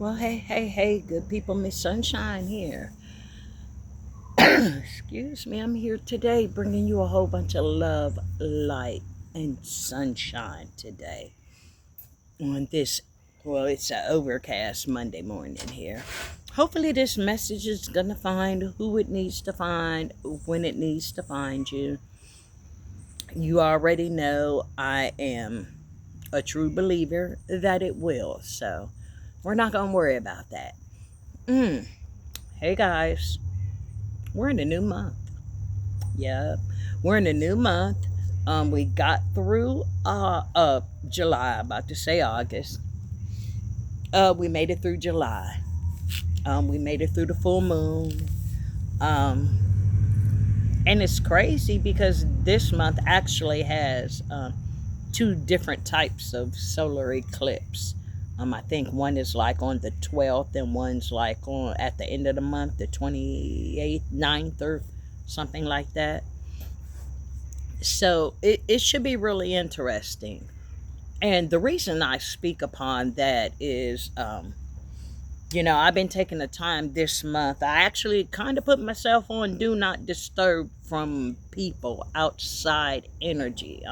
Well, hey, good people, Miss Sunshine here. Excuse me, I'm here today bringing you a whole bunch of love, light, and sunshine today on this, well, it's an overcast Monday morning here. Hopefully, this message is going to find who it needs to find when it needs to find you. You already know I am a true believer that it will, so we're not going to worry about that. Hey guys, we're in a new month. Yep, we're in a new month. We got through July, about to say August. We made it through July. We made it through the full moon. And it's crazy because this month actually has two different types of solar eclipse. I think one is like on the 12th and one's like on at the end of the month, the 28th, 9th, or something like that. So it should be really interesting. And the reason I speak upon that is, I've been taking the time this month. I actually kind of put myself on do not disturb from people, outside energy.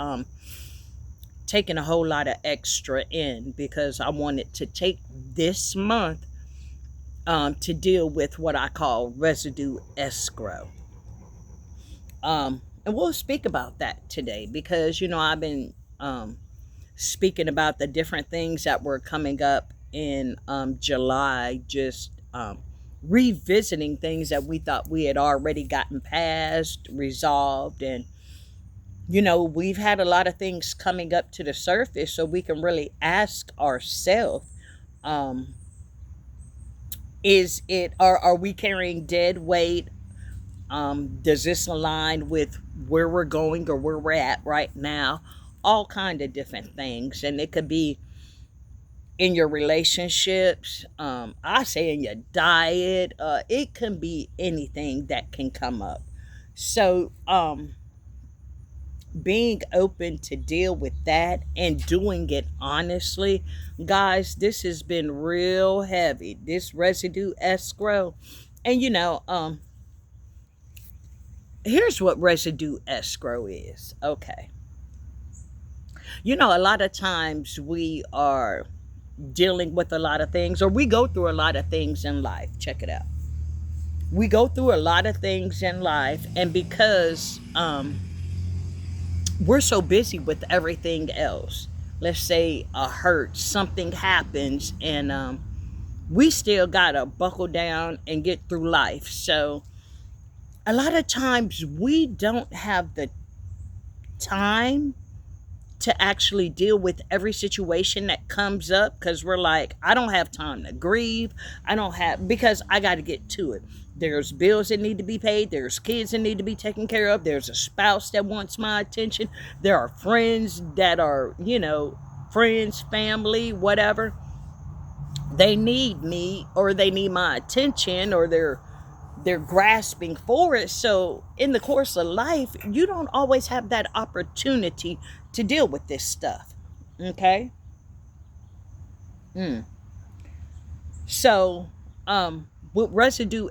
Taking a whole lot of extra in because I wanted to take this month to deal with what I call residue escrow. And we'll speak about that today because, I've been speaking about the different things that were coming up in July, just revisiting things that we thought we had already gotten past, resolved, and we've had a lot of things coming up to the surface, so we can really ask ourselves, um, are we carrying dead weight? Does this align with where we're going or where we're at right now? All kind of different things, and it could be in your relationships. I say in your diet. It can be anything that can come up. So, being open to deal with that and doing it honestly, guys, this has been real heavy, this residue escrow. And here's what residue escrow is. Okay, a lot of times we are dealing with a lot of things, or we go through a lot of things in life. Check it out. We go through a lot of things in life, and because we're so busy with everything else, let's say a hurt, something happens, and we still gotta buckle down and get through life. So a lot of times we don't have the time to actually deal with every situation that comes up because we're like, I don't have time to grieve. I don't have, because I got to get to it. There's bills that need to be paid. There's kids that need to be taken care of. There's a spouse that wants my attention. There are friends that are, friends, family, whatever. They need me, or they need my attention, or they're grasping for it. So in the course of life, you don't always have that opportunity to deal with this stuff. Okay. So with residue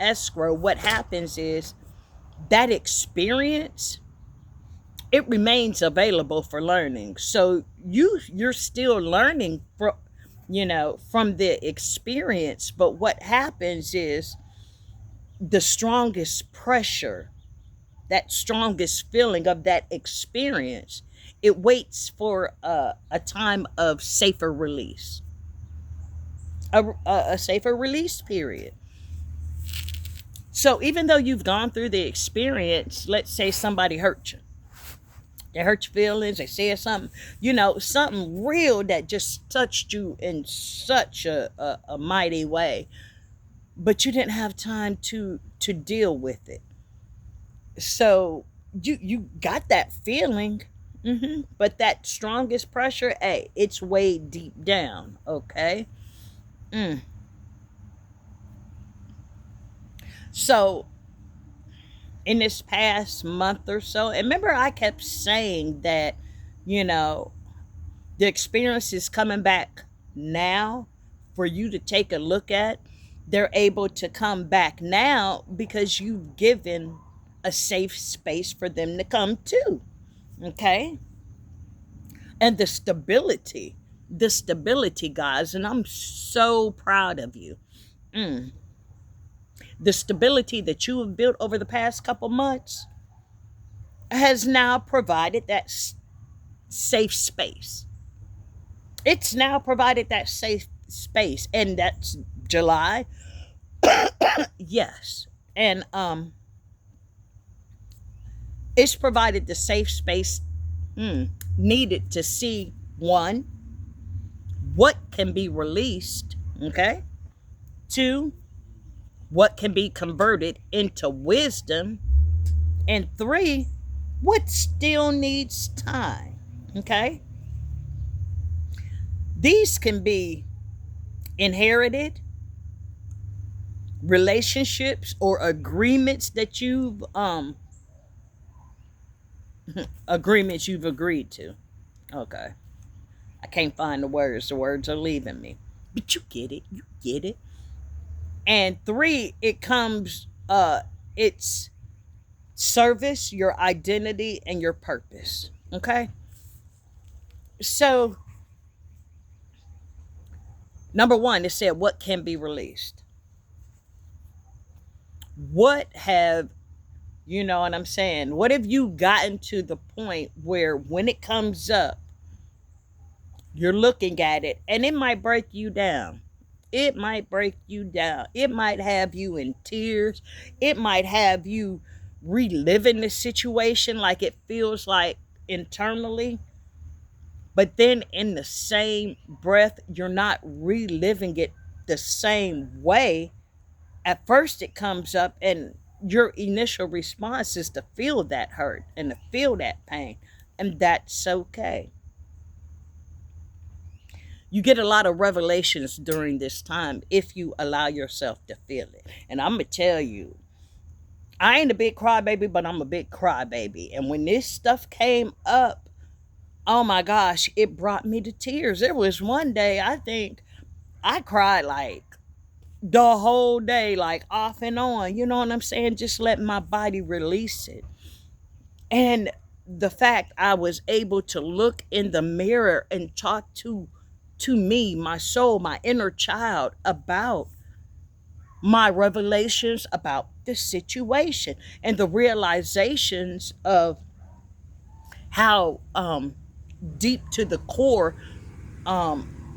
escrow, what happens is that experience, it remains available for learning. So you're still learning from the experience. But what happens is the strongest pressure, that strongest feeling of that experience, it waits for a time of safer release, a safer release period. So even though you've gone through the experience, let's say somebody hurt you, they hurt your feelings, they said something, something real that just touched you in such a mighty way, but you didn't have time to deal with it. So you got that feeling, but that strongest pressure, hey, it's way deep down. Okay. So in this past month or so, and remember I kept saying that, you know the experience is coming back now, for you to take a look at, they're able to come back now because you've given a safe space for them to come to. Okay? And the stability, guys, and I'm so proud of you. Mm. The stability that you have built over the past couple months has now provided that safe space. It's now provided that safe space, and that's July. Yes. And it's provided the safe space needed to see, one, what can be released, okay? Two, what can be converted into wisdom, and three, what still needs time, okay? These can be inherited relationships or agreements that you've agreed to. Okay. I can't find the words. The words are leaving me. But you get it. You get it. And three, it's service, your identity, and your purpose. Okay? So, number one, it said what can be released. What have, you know what I'm saying? What have you gotten to the point where when it comes up, you're looking at it and it might break you down? It might break you down. It might have you in tears. It might have you reliving the situation like it feels like internally. But then in the same breath, you're not reliving it the same way. At first it comes up and your initial response is to feel that hurt and to feel that pain. And that's okay. You get a lot of revelations during this time if you allow yourself to feel it. And I'm going to tell you, I ain't a big crybaby, but I'm a big crybaby. And when this stuff came up, oh my gosh, it brought me to tears. There was one day I think I cried like the whole day, like off and on. You know what I'm saying? Just letting my body release it. And the fact I was able to look in the mirror and talk to me, my soul, my inner child, about my revelations about the situation and the realizations of how deep to the core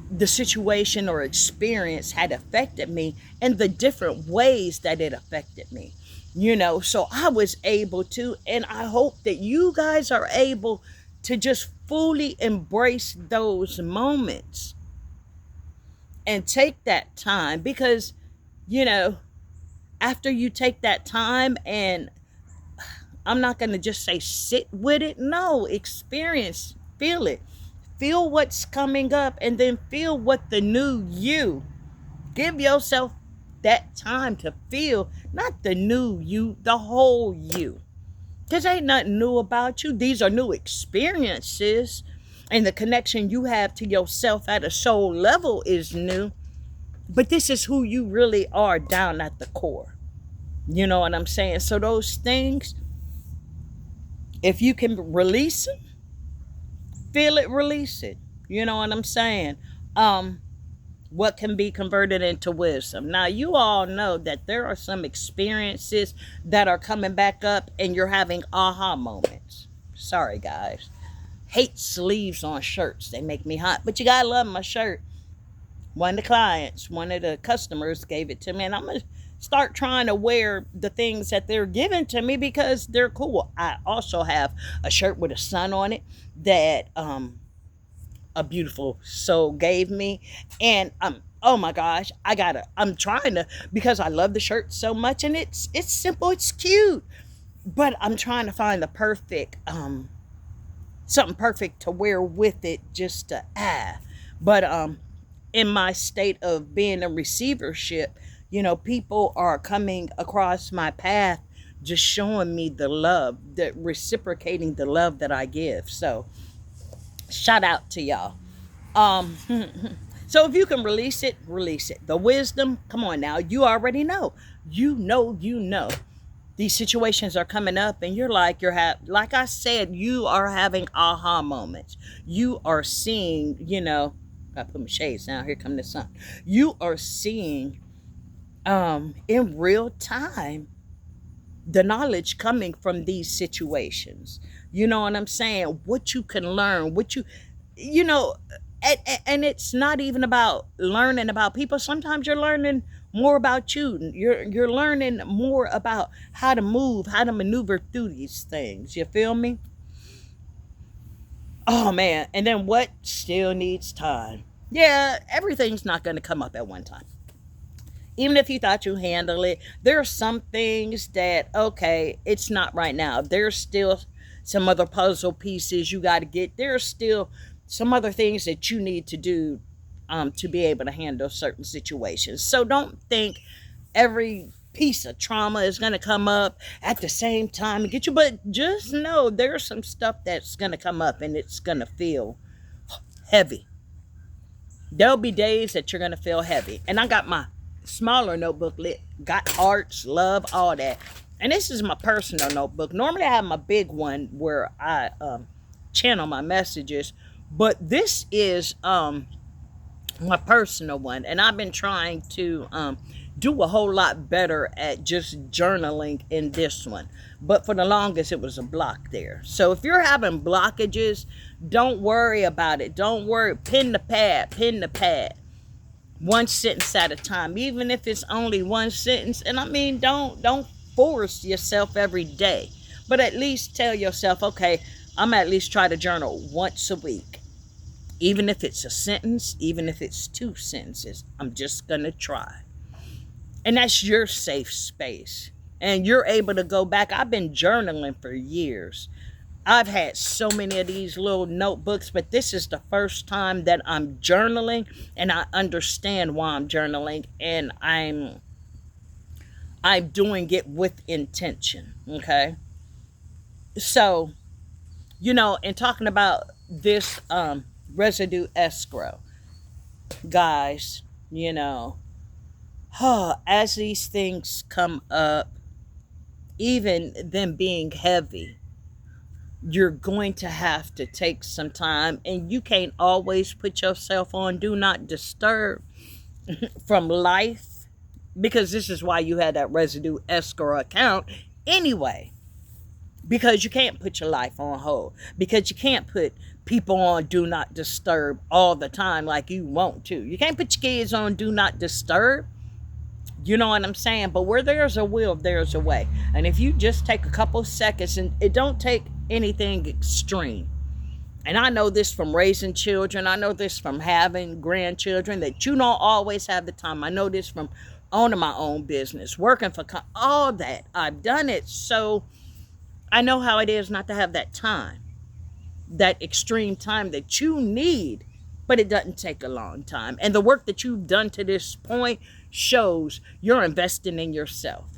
the situation or experience had affected me and the different ways that it affected me. So I was able to, and I hope that you guys are able to just fully embrace those moments and take that time, because after you take that time, and I'm not going to just say sit with it, no, experience, feel it, feel what's coming up, and then feel what the new you. Give yourself that time to feel, not the new you, the whole you. Because ain't nothing new about you. These are new experiences. And the connection you have to yourself at a soul level is new. But this is who you really are down at the core. You know what I'm saying? So those things, if you can release them, feel it, release it. You know what I'm saying? What can be converted into wisdom. Now, you all know that there are some experiences that are coming back up and you're having aha moments. Sorry, guys. Hate sleeves on shirts. They make me hot. But you gotta love my shirt. One of the customers gave it to me, and I'm going to start trying to wear the things that they're giving to me because they're cool. I also have a shirt with a sun on it that a beautiful soul gave me, and oh my gosh, I'm trying to, because I love the shirt so much, and it's simple, it's cute, but I'm trying to find the perfect something perfect to wear with it, just to but in my state of being in receivership, people are coming across my path just showing me the love, that reciprocating the love that I give. So shout out to y'all. So if you can release it, release it. The wisdom, come on now, you already know. You know. These situations are coming up and you're like, like I said, you are having aha moments. You are seeing, I put my shades down, here come the sun. You are seeing in real time the knowledge coming from these situations. You know what I'm saying? What you can learn, you know, and it's not even about learning about people. Sometimes you're learning more about you. You're learning more about how to move, how to maneuver through these things. You feel me? Oh man. And then what still needs time? Yeah, everything's not going to come up at one time. Even if you thought you handle it, there are some things that, okay, it's not right now. There's still some other puzzle pieces you got to get. There's still some other things that you need to do to be able to handle certain situations. So don't think every piece of trauma is going to come up at the same time and get you. But just know there's some stuff that's going to come up and it's going to feel heavy. There'll be days that you're going to feel heavy. And I got my smaller notebook lit, got hearts, love, all that. And this is my personal notebook. Normally I have my big one where I channel my messages, but this is my personal one. And I've been trying to do a whole lot better at just journaling in this one. But for the longest, it was a block there. So if you're having blockages, don't worry about it. Don't worry. Pin the pad. One sentence at a time, even if it's only one sentence. And I mean, don't force yourself every day, but at least tell yourself, okay, I'm at least try to journal once a week. Even if it's a sentence, even if it's 2 sentences, I'm just gonna try. And that's your safe space. And you're able to go back. I've been journaling for years. I've had so many of these little notebooks, but this is the first time that I'm journaling and I understand why I'm journaling, and I'm doing it with intention. Okay. So, and talking about this residue escrow, guys, as these things come up, even them being heavy, you're going to have to take some time, and you can't always put yourself on do not disturb from life, because this is why you had that residue escrow account anyway, because you can't put your life on hold, because you can't put people on do not disturb all the time like you want to. You can't put your kids on do not disturb. You know what I'm saying? But where there's a will, there's a way. And if you just take a couple seconds, and it don't take anything extreme. And I know this from raising children. I know this from having grandchildren, that you don't always have the time. I know this from owning my own business, working for all that. I've done it. So I know how it is not to have that time, that extreme time that you need. But it doesn't take a long time. And the work that you've done to this point shows you're investing in yourself.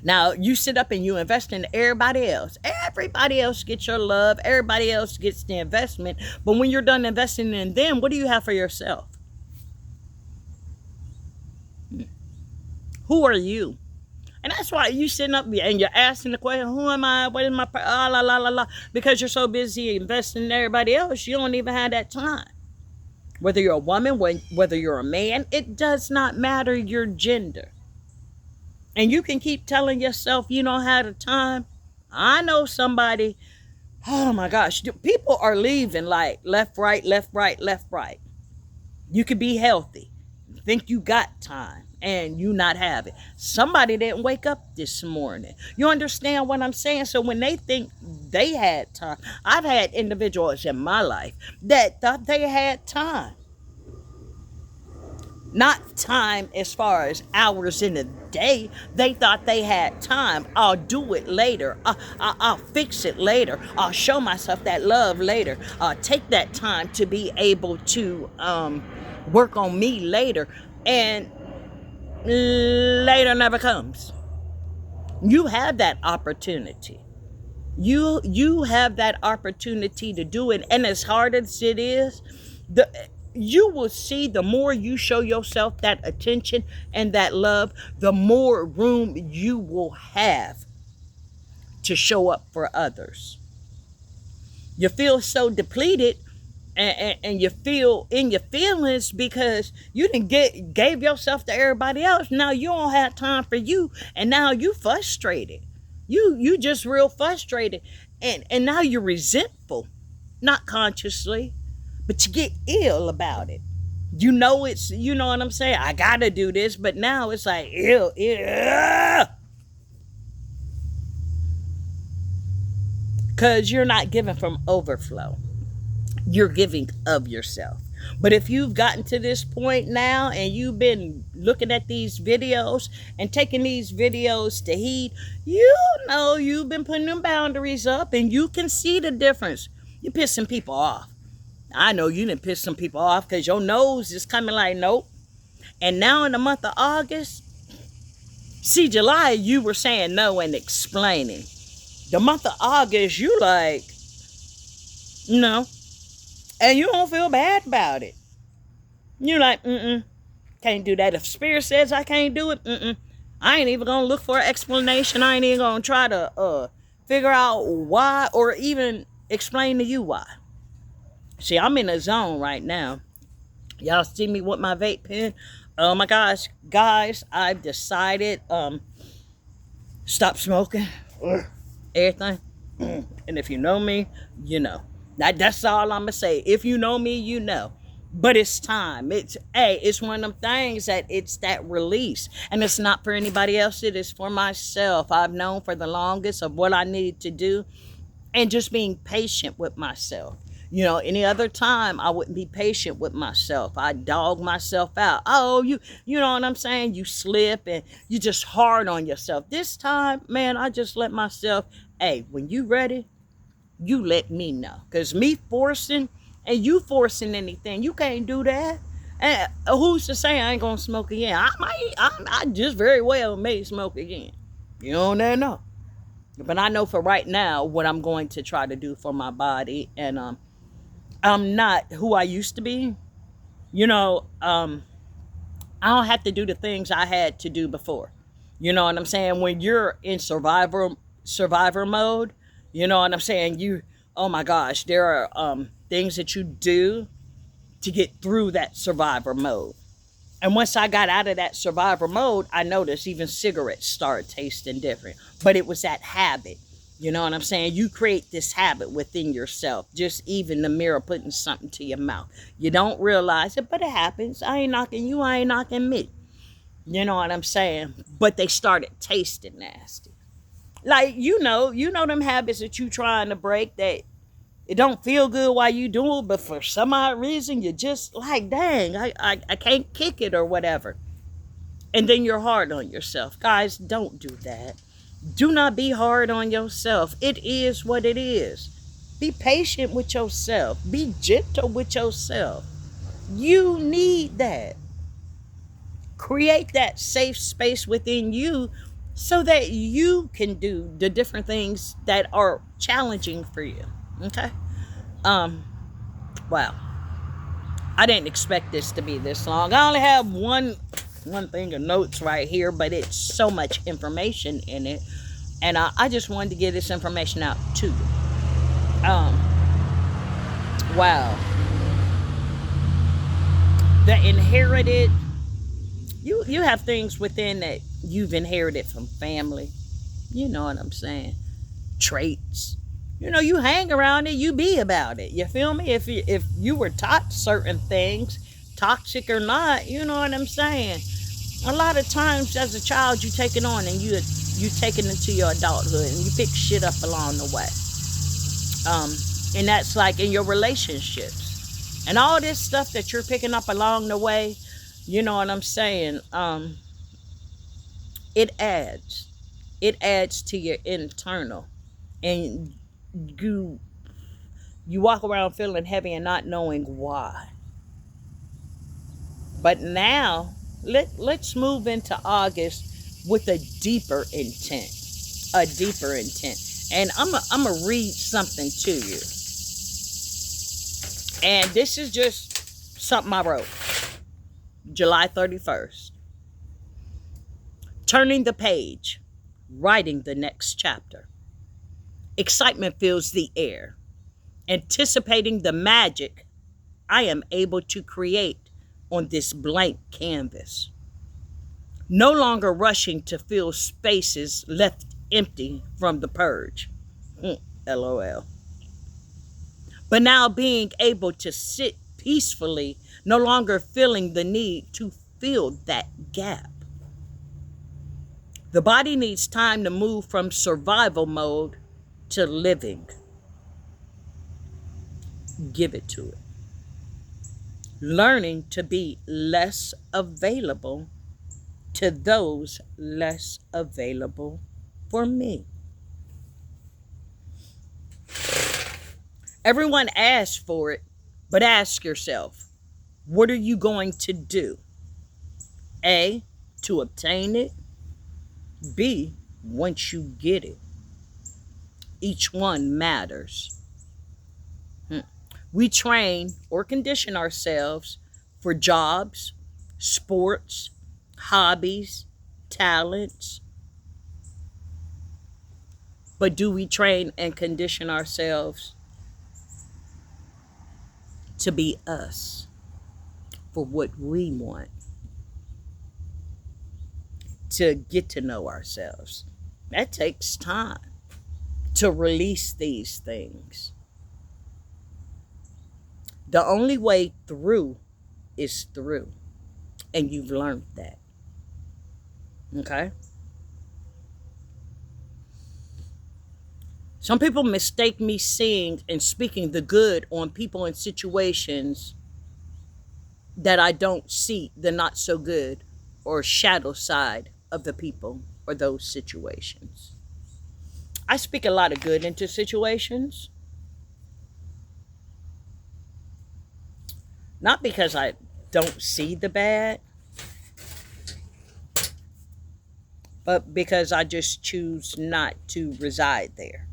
Now, you sit up and you invest in everybody else. Everybody else gets your love. Everybody else gets the investment. But when you're done investing in them, what do you have for yourself? Who are you? And that's why you sitting up and you're asking the question, who am I? What is my, la, la, la, la. Because you're so busy investing in everybody else, you don't even have that time. Whether you're a woman, whether you're a man, it does not matter your gender. And you can keep telling yourself you don't have the time. I know somebody, oh my gosh, people are leaving like left, right, left, right, left, right. You could be healthy, think you got time, and you not have it. Somebody didn't wake up this morning. You understand what I'm saying? So when they think they had time, I've had individuals in my life that thought they had time. Not time as far as hours in a day. They thought they had time. I'll do it later. I'll fix it later. I'll show myself that love later. Take that time to be able to work on me later. And later never comes. You have that opportunity. You have that opportunity to do it. And as hard as it is, you will see the more you show yourself that attention and that love, the more room you will have to show up for others. You feel so depleted, and you feel in your feelings because you didn't gave yourself to everybody else. Now you don't have time for you, and now you frustrated. You just real frustrated, and now you're resentful, not consciously, but you get ill about it. You know what I'm saying? I gotta do this, but now it's like ew, ew, because you're not giving from overflow. You're giving of yourself. But if you've gotten to this point now and you've been looking at these videos and taking these videos to heed, you know you've been putting them boundaries up, and you can see the difference. You're pissing people off. I know you didn't piss some people off because your nose is coming like, nope. And now in the month of August, see, July, you were saying no and explaining. The month of August, you like, no. And you don't feel bad about it. You're like, can't do that. If Spirit says I can't do it, I ain't even going to look for an explanation. I ain't even going to try to figure out why or even explain to you why. See, I'm in a zone right now. Y'all see me with my vape pen? Oh my gosh, guys, I've decided, stop smoking, everything. And if you know me, you know. That's all I'm gonna say. If you know me, you know. But it's time. It's one of them things that it's that release. And it's not for anybody else. It is for myself. I've known for the longest of what I need to do. And just being patient with myself. You know, any other time I wouldn't be patient with myself. I dog myself out. Oh, you know what I'm saying? You slip and you just hard on yourself. This time, man, I just let myself, when you ready, you let me know. Because me forcing and you forcing anything, you can't do that. And who's to say I ain't going to smoke again? I just very well may smoke again. You don't never know. But I know for right now what I'm going to try to do for my body. And I'm not who I used to be. You know, I don't have to do the things I had to do before. You know what I'm saying? When you're in survivor mode, you know what I'm saying? Oh my gosh, there are things that you do to get through that survivor mode. And once I got out of that survivor mode, I noticed even cigarettes started tasting different. But it was that habit. You know what I'm saying? You create this habit within yourself. Just even the mirror putting something to your mouth. You don't realize it, but it happens. I ain't knocking you. I ain't knocking me. You know what I'm saying? But they started tasting nasty. Like, you know them habits that you trying to break that it don't feel good while you do it, but for some odd reason, you're just like, dang, I can't kick it or whatever. And then you're hard on yourself. Guys, don't do that. Do not be hard on yourself. It is what it is. Be patient with yourself. Be gentle with yourself. You need that. Create that safe space within you so that you can do the different things that are challenging for you. Okay? Wow. I didn't expect this to be this long. I only have one thing of notes right here, but it's so much information in it. And I just wanted to get this information out to you. Wow. The inherited, you have things within that you've inherited from family. You know what I'm saying? Traits. You know, you hang around it, you be about it. You feel me? If you were taught certain things, toxic or not, you know what I'm saying? A lot of times as a child, you take it on and you take it into your adulthood and you pick shit up along the way. And that's like in your relationships. And all this stuff that you're picking up along the way, you know what I'm saying? It adds to your internal. And you walk around feeling heavy and not knowing why. But now, let's move into August with a deeper intent. A deeper intent. And I'm going to read something to you. And this is just Something I wrote July 31st. Turning the page, writing the next chapter. Excitement fills the air, anticipating the magic I am able to create on this blank canvas. No longer rushing to fill spaces left empty from the purge. LOL. But now being able to sit peacefully, no longer feeling the need to fill that gap. The body needs time to move from survival mode to living. Give it to it. Learning to be less available to those less available for me. Everyone asks for it, but ask yourself, what are you going to do? A, to obtain it. B, once you get it. Each one matters. We train or condition ourselves for jobs, sports, hobbies, talents. But do we train and condition ourselves to be us for what we want? To get to know ourselves. That takes time to release these things. The only way through is through. And you've learned that. Okay? Some people mistake me seeing and speaking the good on people and situations that I don't see the not so good or shadow side of the people or those situations. I speak a lot of good into situations. Not because I don't see the bad, but because I just choose not to reside there.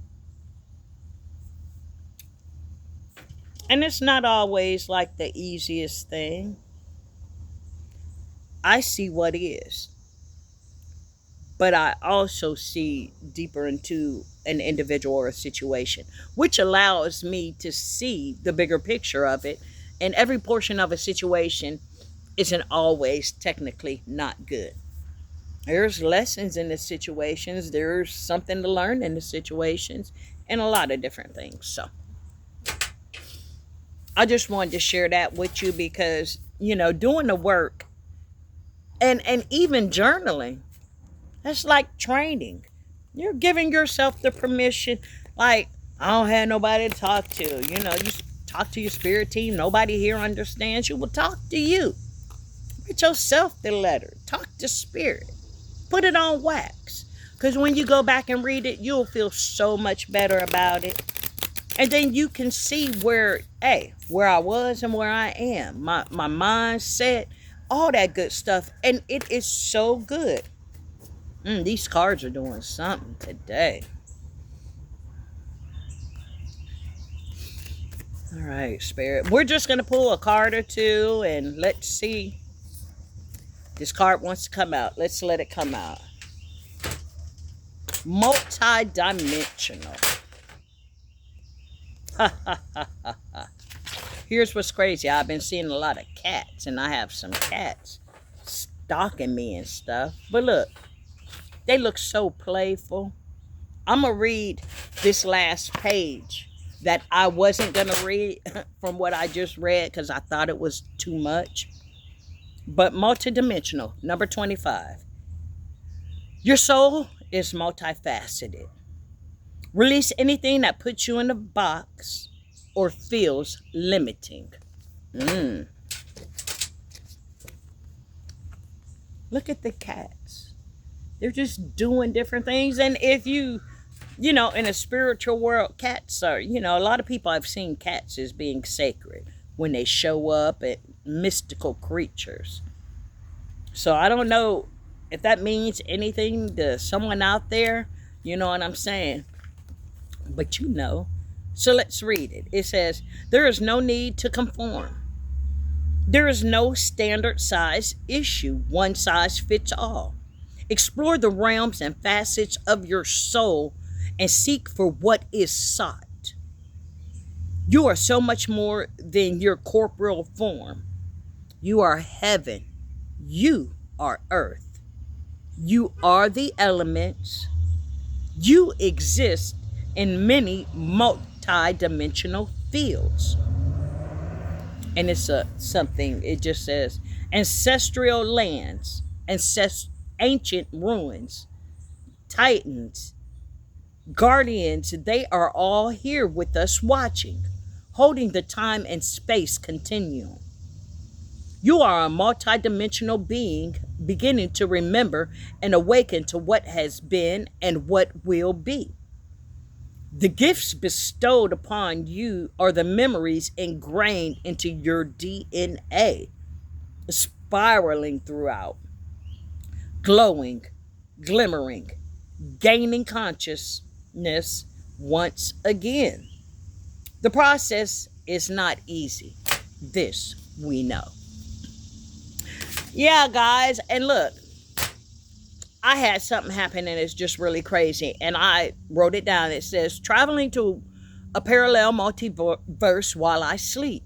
And it's not always like the easiest thing. I see what is. But I also see deeper into an individual or a situation, which allows me to see the bigger picture of it. And every portion of a situation isn't always technically not good. There's lessons in the situations. There's something to learn in the situations and a lot of different things. So I just wanted to share that with you because, doing the work and even journaling, that's like training. You're giving yourself the permission. Like, I don't have nobody to talk to. You talk to your spirit team. Nobody here understands you. Well, talk to you. Write yourself the letter. Talk to spirit. Put it on wax. Because when you go back and read it, you'll feel so much better about it. And then you can see where I was and where I am. My mindset, all that good stuff. And it is so good. These cards are doing something today. All right, Spirit. We're just going to pull a card or two and let's see. This card wants to come out. Let's let it come out. Multi-dimensional. Here's what's crazy. I've been seeing a lot of cats, and I have some cats stalking me and stuff. But look, they look so playful. I'm going to read this last page that I wasn't going to read from what I just read because I thought it was too much. But multidimensional, number 25. Your soul is multifaceted. Release anything that puts you in a box or feels limiting. Look at the cats. They're just doing different things. And if you in a spiritual world, cats are, a lot of people I've seen cats as being sacred when they show up at mystical creatures. So I don't know if that means anything to someone out there. You know what I'm saying? But So let's read it. It says, there is no need to conform. There is no standard size issue, one size fits all. Explore the realms and facets of your soul and seek for what is sought. You are so much more than your corporeal form. You are heaven. You are earth. You are the elements. You exist in many multi-dimensional fields. And it's something, it just says ancestral lands, ancient ruins, titans, guardians, they are all here with us watching, holding the time and space continuum. You are a multidimensional being beginning to remember and awaken to what has been and what will be. The gifts bestowed upon you are the memories ingrained into your DNA, spiraling throughout, glowing, glimmering, gaining consciousness once again. The process is not easy. This we know. Yeah, guys, and look, I had something happen and it's just really crazy. And I wrote it down. It says, traveling to a parallel multiverse while I sleep.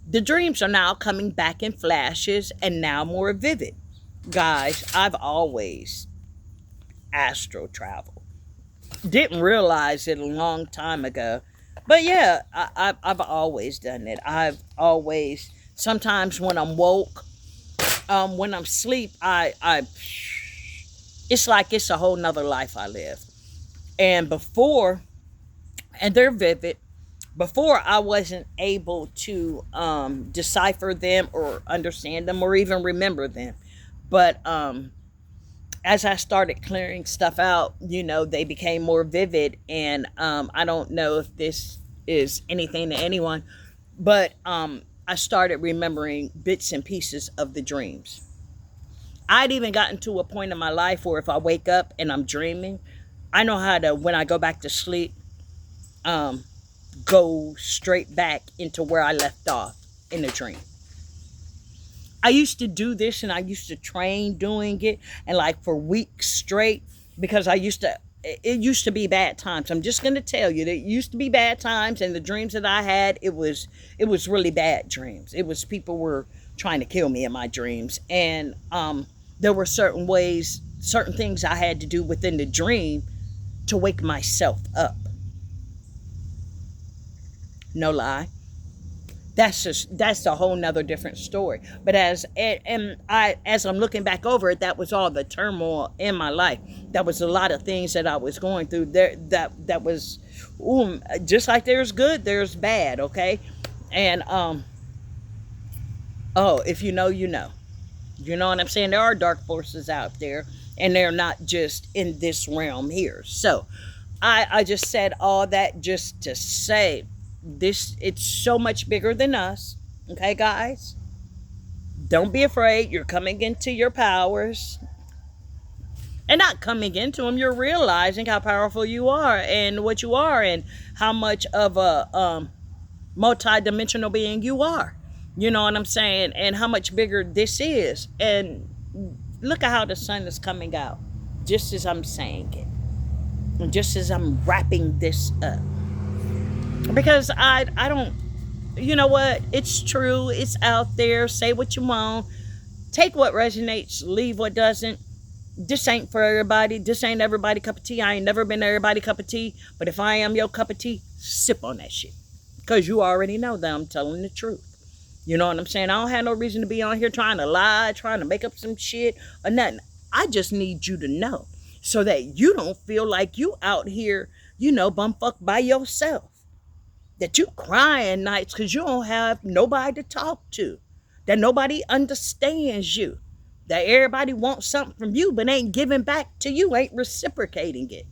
The dreams are now coming back in flashes and now more vivid. Guys, I've always astral traveled. Didn't realize it a long time ago. But yeah, I've always done it. I've always, sometimes when I'm woke, when I'm asleep, it's like it's a whole nother life I live. And before, and they're vivid, before I wasn't able to decipher them or understand them or even remember them. But as I started clearing stuff out, they became more vivid. And I don't know if this is anything to anyone, but I started remembering bits and pieces of the dreams. I'd even gotten to a point in my life where if I wake up and I'm dreaming, I know how to, when I go back to sleep, go straight back into where I left off in the dream. I used to do this and I used to train doing it, and like for weeks straight, because it used to be bad times. I'm just going to tell you that it used to be bad times, and the dreams that I had, it was really bad dreams. It was people were trying to kill me in my dreams. And there were certain things I had to do within the dream to wake myself up. No lie. That's a whole nother different story. But as I'm looking back over it, that was all the turmoil in my life. That was a lot of things that I was going through there. That was, just like there's good, there's bad. Okay, and if you know, you know. You know what I'm saying? There are dark forces out there, and they're not just in this realm here. So I just said all that just to say this, it's so much bigger than us. Okay, guys? Don't be afraid. You're coming into your powers. And not coming into them, you're realizing how powerful you are and what you are and how much of a multi-dimensional being you are. You know what I'm saying? And how much bigger this is. And look at how the sun is coming out. Just as I'm saying it. And just as I'm wrapping this up. Because I don't, you know what? It's true. It's out there. Say what you want. Take what resonates. Leave what doesn't. This ain't for everybody. This ain't everybody cup of tea. I ain't never been everybody cup of tea. But if I am your cup of tea, sip on that shit. Because you already know that I'm telling the truth. You know what I'm saying? I don't have no reason to be on here trying to lie, trying to make up some shit or nothing. I just need you to know so that you don't feel like you out here, bumfucked by yourself. That you crying nights because you don't have nobody to talk to. That nobody understands you. That everybody wants something from you but ain't giving back to you, ain't reciprocating it.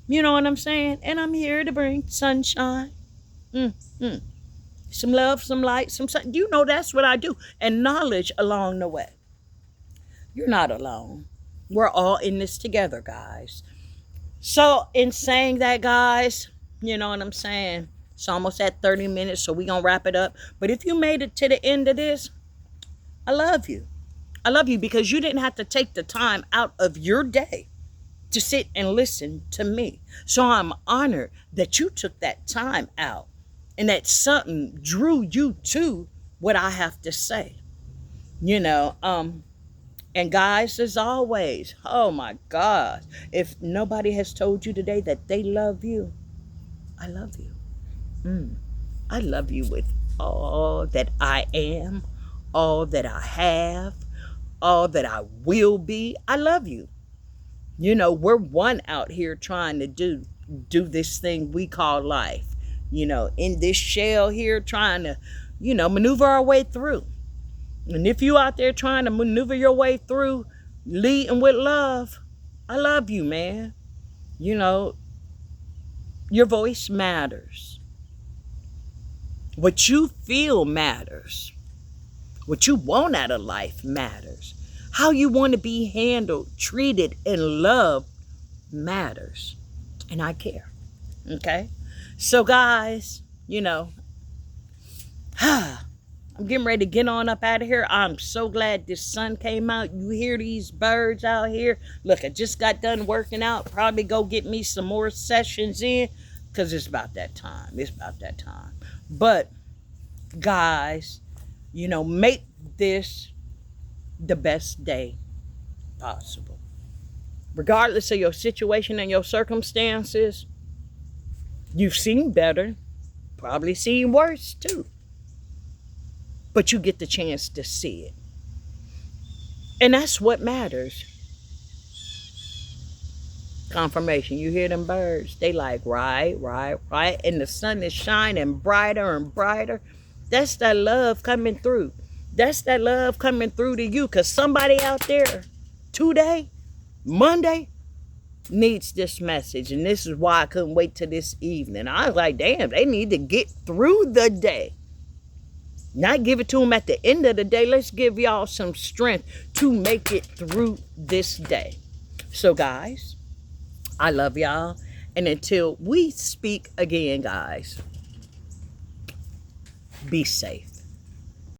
You know what I'm saying? And I'm here to bring sunshine. Some love, some light, some sun. That's what I do. And knowledge along the way. You're not alone. We're all in this together, guys. So in saying that, guys, you know what I'm saying? It's almost at 30 minutes, so we're going to wrap it up. But if you made it to the end of this, I love you. I love you because you didn't have to take the time out of your day to sit and listen to me. So I'm honored that you took that time out and that something drew you to what I have to say. You know, and guys, as always, oh my God, if nobody has told you today that they love you, I love you. I love you with all that I am, all that I have, all that I will be. I love you. You know, we're one out here trying to do this thing we call life. You know, in this shell here, trying to, you know, maneuver our way through. And if you out there trying to maneuver your way through, leading with love, I love you, man. You know, your voice matters. What you feel matters. What you want out of life matters. How you want to be handled, treated, and loved matters. And I care. Okay? So guys, you know, I'm getting ready to get on up out of here. I'm so glad this sun came out. You hear these birds out here? Look, I just got done working out. Probably go get me some more sessions in because it's about that time. It's about that time. But, guys, you know, make this the best day possible. Regardless of your situation and your circumstances, you've seen better, probably seen worse too. But you get the chance to see it. And that's what matters. Confirmation. You hear them birds? They like, right. And the sun is shining brighter and brighter. That's that love coming through. That's that love coming through to you. Because somebody out there today, Monday, needs this message. And this is why I couldn't wait till this evening. I was like, damn, they need to get through the day. Not give it to them at the end of the day. Let's give y'all some strength to make it through this day. So, guys, I love y'all. And until we speak again, guys, be safe.